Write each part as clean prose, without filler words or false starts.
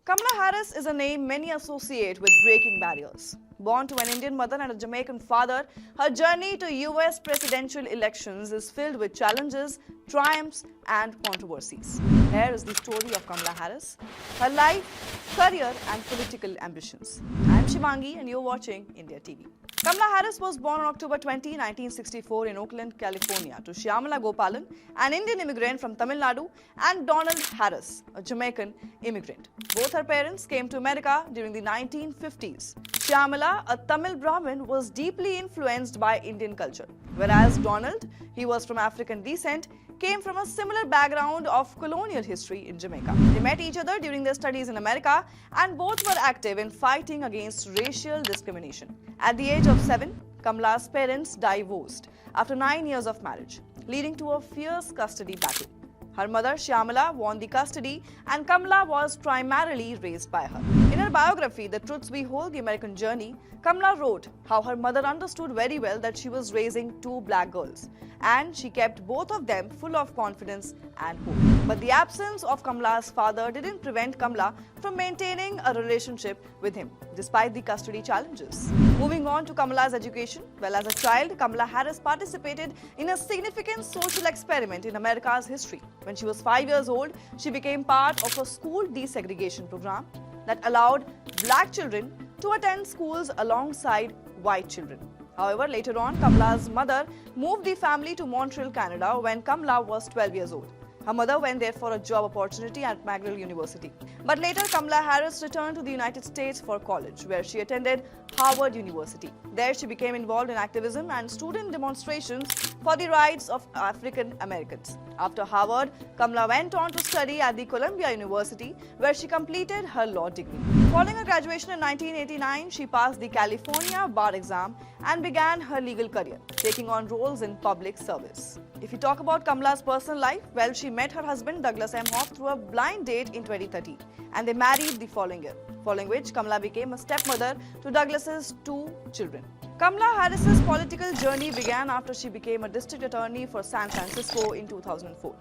Kamala Harris is a name many associate with breaking barriers. Born to an Indian mother and a Jamaican father, her journey to US presidential elections is filled with challenges, triumphs, and controversies. Here is the story of Kamala Harris, her life, career, and political ambitions. I am Shimangi, and you're watching India TV. Kamala Harris was born on October 20, 1964 in Oakland, California to Shyamala Gopalan, an Indian immigrant from Tamil Nadu, and Donald Harris, a Jamaican immigrant. Both her parents came to America during the 1950s. Shyamala, a Tamil Brahmin, was deeply influenced by Indian culture, whereas Donald, he was from African descent, came from a similar background of colonial history in Jamaica. They met each other during their studies in America and both were active in fighting against racial discrimination. At the age of 7, Kamala's parents divorced after 9 years of marriage, leading to a fierce custody battle. Her mother, Shyamala, won the custody and Kamala was primarily raised by her. In her biography, The Truths We Hold, The American Journey, Kamala wrote how her mother understood very well that she was raising two black girls and she kept both of them full of confidence and hope. But the absence of Kamala's father didn't prevent Kamala from maintaining a relationship with him, despite the custody challenges. Moving on to Kamala's education, well, as a child, Kamala Harris participated in a significant social experiment in America's history. When she was 5 years old, she became part of a school desegregation program that allowed black children to attend schools alongside white children. However, later on, Kamala's mother moved the family to Montreal, Canada when Kamala was 12 years old. Her mother went there for a job opportunity at McGill University. But later, Kamala Harris returned to the United States for college, where she attended Harvard University. There, she became involved in activism and student demonstrations for the rights of African Americans. After Harvard, Kamala went on to study at the Columbia University, where she completed her law degree. Following her graduation in 1989, she passed the California bar exam and began her legal career, taking on roles in public service. If you talk about Kamala's personal life, well, she met her husband Douglas M. Hoff through a blind date in 2013 and they married the following year, following which Kamala became a stepmother to Douglas's 2 children. Kamala Harris's political journey began after she became a district attorney for San Francisco in 2004.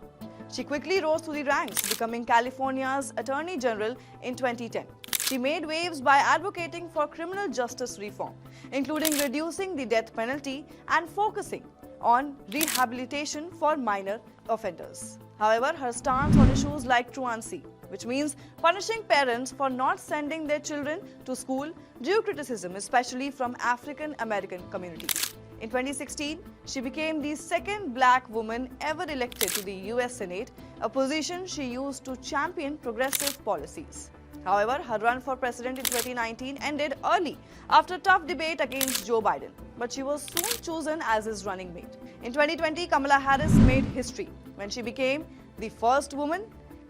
She quickly rose through the ranks, becoming California's Attorney General in 2010. She made waves by advocating for criminal justice reform, including reducing the death penalty and focusing on rehabilitation for minor offenders. However, her stance on issues like truancy, which means punishing parents for not sending their children to school, drew criticism, especially from African American communities. In 2016, she became the second black woman ever elected to the US Senate, a position she used to champion progressive policies. However, her run for president in 2019 ended early after tough debate against Joe Biden, but she was soon chosen as his running mate. In 2020, Kamala Harris made history when she became the first woman,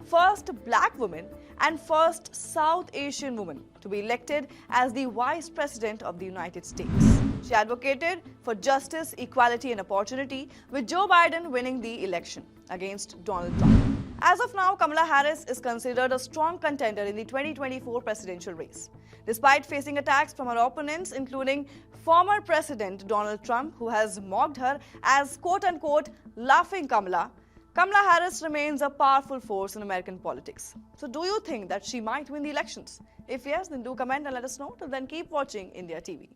first black woman, and first South Asian woman to be elected as the Vice President of the United States. She advocated for justice, equality, and opportunity, with Joe Biden winning the election against Donald Trump. As of now, Kamala Harris is considered a strong contender in the 2024 presidential race. Despite facing attacks from her opponents, including former President Donald Trump, who has mocked her as quote-unquote laughing Kamala, Kamala Harris remains a powerful force in American politics. So do you think that she might win the elections? If yes, then do comment and let us know. Till then, keep watching India TV.